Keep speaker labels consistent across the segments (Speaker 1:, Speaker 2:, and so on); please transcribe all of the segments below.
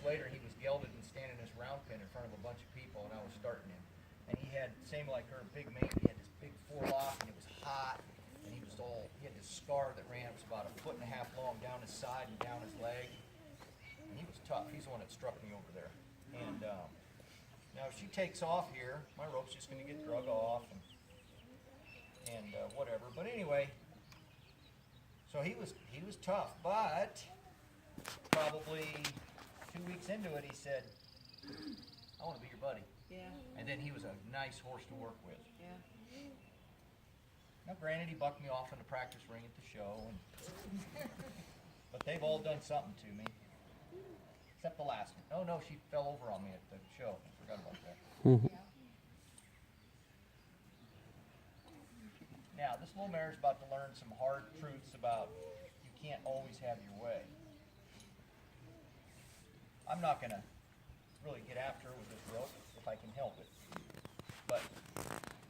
Speaker 1: later, he was gelded and standing in this round pen in front of a bunch of people, and I was starting him. And he had, same like her, big mane. He had this big forelock, and it was hot. And he had this scar that ran, it was about 1.5 feet long down his side and down his leg. And he was tough. He's the one that struck me over there. And now if she takes off here, my rope's just going to get drug off and whatever. But anyway, so he was tough. But probably 2 weeks into it, he said, "I want to be your buddy."
Speaker 2: Yeah.
Speaker 1: And then he was a nice horse to work with.
Speaker 2: Yeah.
Speaker 1: Now, granted, he bucked me off in the practice ring at the show, but they've all done something to me, except the last one. Oh no, she fell over on me at the show. I forgot about that. Now, this little mare is about to learn some hard truths about you can't always have your way. I'm not going to really get after her with this rope if I can help it. But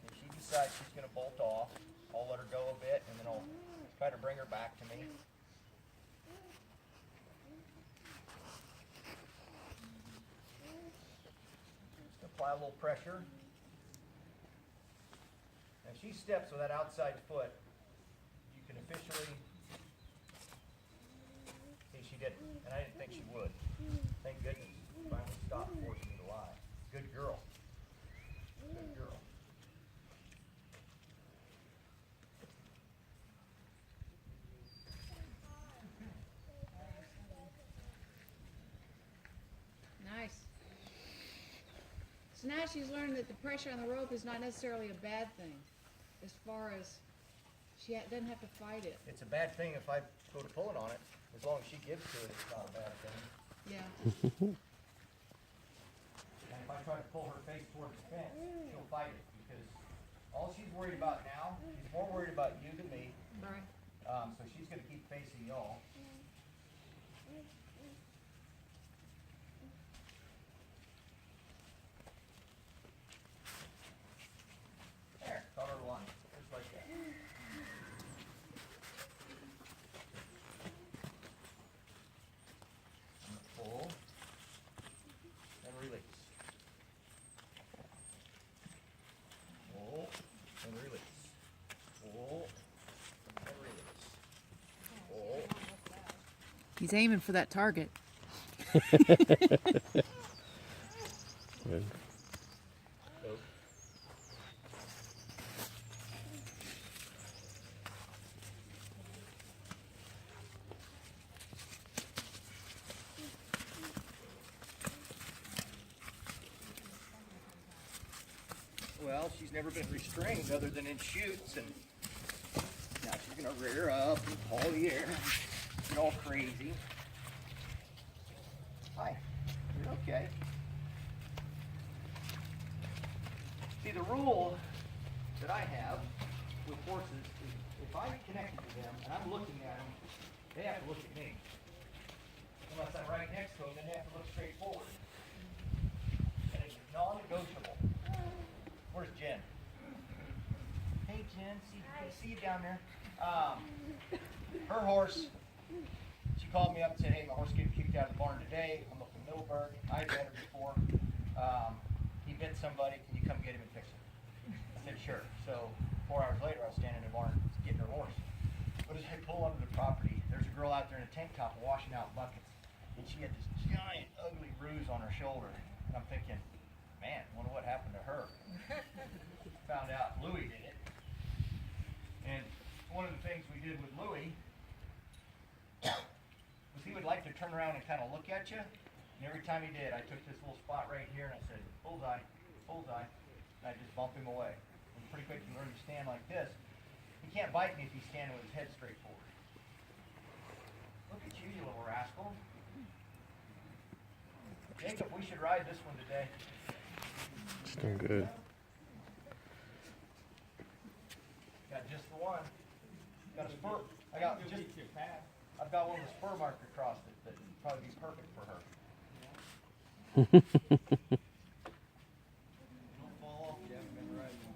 Speaker 1: if she decides she's going to bolt off, I'll let her go a bit, and then I'll try to bring her back to me. Just apply a little pressure. If she steps with that outside foot, you can officially see she didn't. And I didn't think she would. Thank goodness. Finally stopped forcing me to lie. Good girl. Good girl.
Speaker 2: Nice. So now she's learned that the pressure on the rope is not necessarily a bad thing, as far as she doesn't have to fight it.
Speaker 1: It's a bad thing if I go to pulling on it. As long as she gives to it, it's not a bad thing.
Speaker 2: Yeah.
Speaker 1: And if I try to pull her face towards the fence, she'll fight it because all she's worried about now, she's more worried about you than me.
Speaker 2: Right.
Speaker 1: So she's going to keep facing y'all. There, caught her one, just like that. Pull and release. Pull and release. Pull and release. Pull.
Speaker 2: He's aiming for that target.
Speaker 3: Good.
Speaker 1: Go. Well, she's never been restrained other than in shoots, and now she's gonna rear up and paw the air, get all crazy. Hi, you're okay. See, the rule that I have with horses is if I'm connected to them and I'm looking at them, they have to look at me. Unless I'm right next to them, then they have to look straight forward. And it's non-negotiable. Where's Jen? Hey Jen, see you down there. Her horse, she called me up and said, "Hey, my horse getting kicked out of the barn today. I'm up in Middleburg. I've met her before. He bit somebody. Can you come get him and fix him?" I said, "Sure." So 4 hours later, I was standing in the barn getting her horse. But as I pull onto the property, there's a girl out there in a tank top washing out buckets, and she had this giant, ugly bruise on her shoulder. And I'm thinking, man, wonder what happened to her. Found out Louie did it. And one of the things we did with Louie was he would like to turn around and kind of look at you. And every time he did, I took this little spot right here and I said, "Bullseye, bullseye." And I just bump him away. And pretty quick you learn to stand like this. He can't bite me if he's standing with his head straight forward. Look at you, you little rascal. Jacob, we should ride this one today.
Speaker 3: It's doing good.
Speaker 1: Got just the one. Got a spur. I've got one with a spur mark across it that would probably be perfect for her. Don't fall off. You haven't been riding.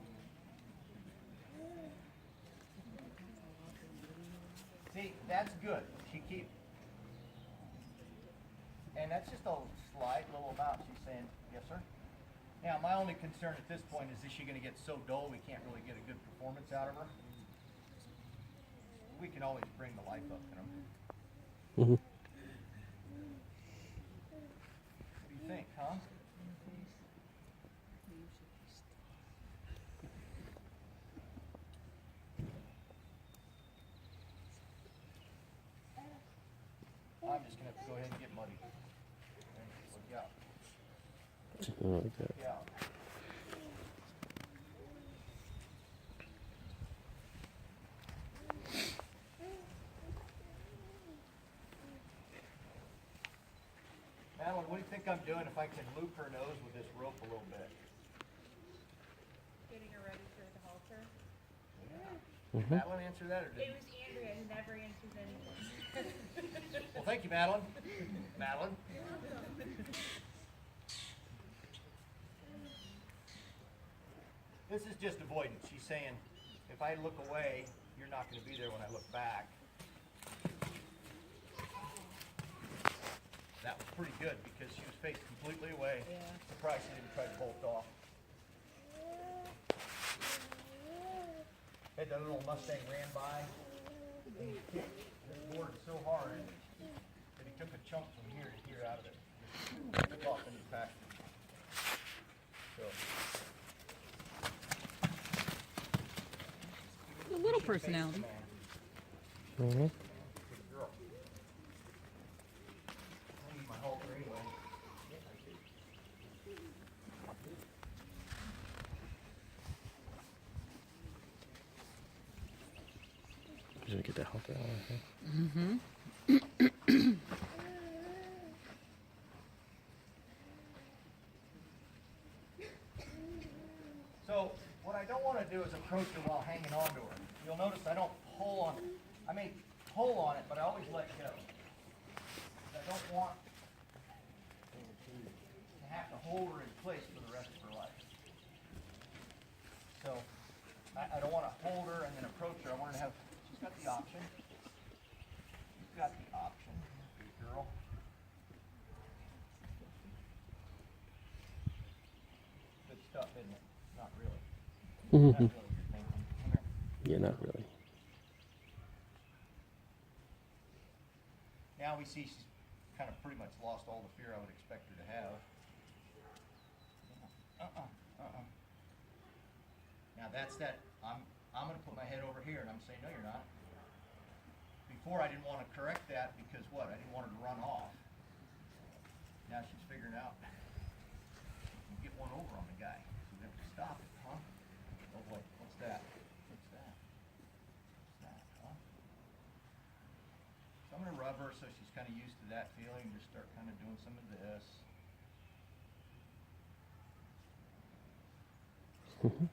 Speaker 1: See, that's good. She keep. And that's just a slight little amount. She's saying, yes, sir. Now, my only concern at this point is she going to get so dull we can't really get a good performance out of her? We can always bring the life up in them.
Speaker 3: Mm-hmm.
Speaker 1: What do you think, huh? I'm just going to have to go ahead and get muddy. Yeah.
Speaker 3: Something like that.
Speaker 1: Yeah. Madeline, what do you think I'm doing if I can loop her nose with this rope a little bit?
Speaker 4: Getting her ready for the halter.
Speaker 1: Did
Speaker 3: Mm-hmm.
Speaker 1: Madeline answer that, or did
Speaker 4: It was Andrea who never answers anything.
Speaker 1: Well, thank you, Madeline. Madeline. This is just avoidance. She's saying, if I look away, you're not going to be there when I look back. That was pretty good because she was faced completely away.
Speaker 2: Yeah.
Speaker 1: Surprised she didn't try to bolt off. Had that little Mustang ran by and he kicked this board so hard that he took a chunk from here to here out of it. Just took off into the pasture. So.
Speaker 5: A little personality.
Speaker 3: Mm-hmm.
Speaker 1: Good girl. I need my halter anyway.
Speaker 3: Just gonna get that halter out of here.
Speaker 5: Mm-hmm.
Speaker 1: So what I don't want to do is approach her while hanging on to her. You'll notice I don't pull on it. I may pull on it, but I always let go. I don't want to have to hold her in place for the rest of her life. So I don't want to hold her and then approach her. I want her to have, she's got the option. She's got the option. Good girl. Good stuff, isn't it? Not really. Not
Speaker 3: Mm-hmm.
Speaker 1: really your thinking. Come here.
Speaker 3: Yeah, not really.
Speaker 1: Now we see she's kind of pretty much lost all the fear I would expect her to have. Now that's that, I'm going to put my head over here and I'm saying, no, you're not. Before I didn't want to correct that because what? I didn't want her to run off. Now she's figuring out, you get one over on the guy. So we have to stop it, huh? Oh boy, what's that? What's that? What's that, huh? So I'm going to rub her so she's kind of used to that feeling. Just start kind of doing some of this.
Speaker 3: Mm-hmm.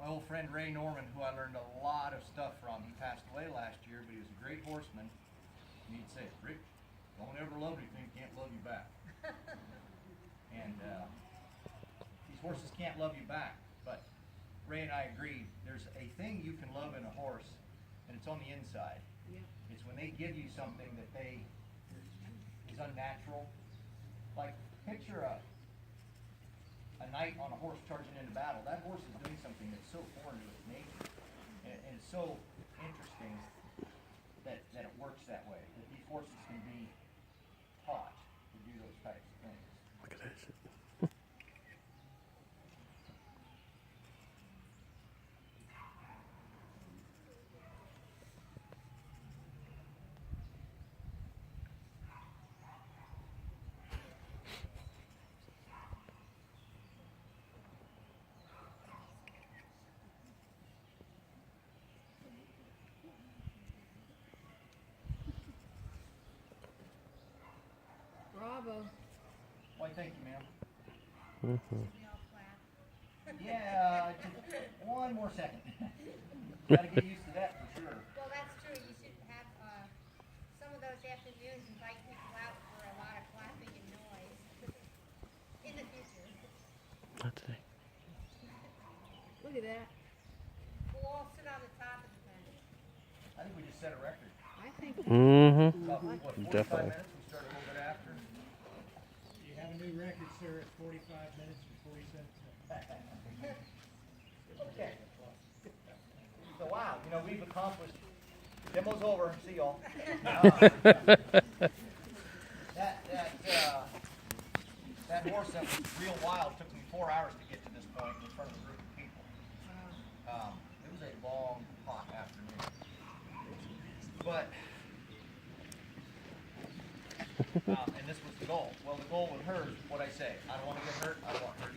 Speaker 1: My old friend Ray Norman, who I learned a lot of stuff from, he passed away last year, but he was a great horseman. And he'd say, Rick, don't ever love anything that can't love you back. And these horses can't love you back, but Ray and I agree, there's a thing you can love in a horse, and it's on the inside.
Speaker 2: Yep.
Speaker 1: It's when they give you something that is unnatural. Like, picture a knight on a horse charging into battle. That horse is doing something that's so foreign to its nature, and it's so interesting that it works that way. That these horses can be taught to do those types of things.
Speaker 3: Look at that shit.
Speaker 2: Bravo.
Speaker 1: Why, thank you, ma'am.
Speaker 3: Mm-hmm.
Speaker 4: We all clap.
Speaker 1: Yeah, just one more second. Gotta get used to that for sure.
Speaker 4: Well, that's true. You should have some of those use invite people out for a lot of clapping and noise in the future.
Speaker 3: Let's see.
Speaker 2: Look at that.
Speaker 4: We'll all sit on the top of the fence.
Speaker 1: I think we just set a record.
Speaker 2: I think
Speaker 3: Mm-hmm.
Speaker 1: About, what, 45
Speaker 3: Definitely.
Speaker 1: minutes? We started a little bit after.
Speaker 5: You have a new record, sir, at 45 minutes and 40 seconds.
Speaker 1: Okay. So wow, you know, we've accomplished, demo's over, see y'all. That horse that was real wild took me 4 hours to get to this point in front of a group of people. It was a long, hot afternoon. But, and this was the goal. Well, the goal with her, what I say, I don't want to get hurt, I don't want her to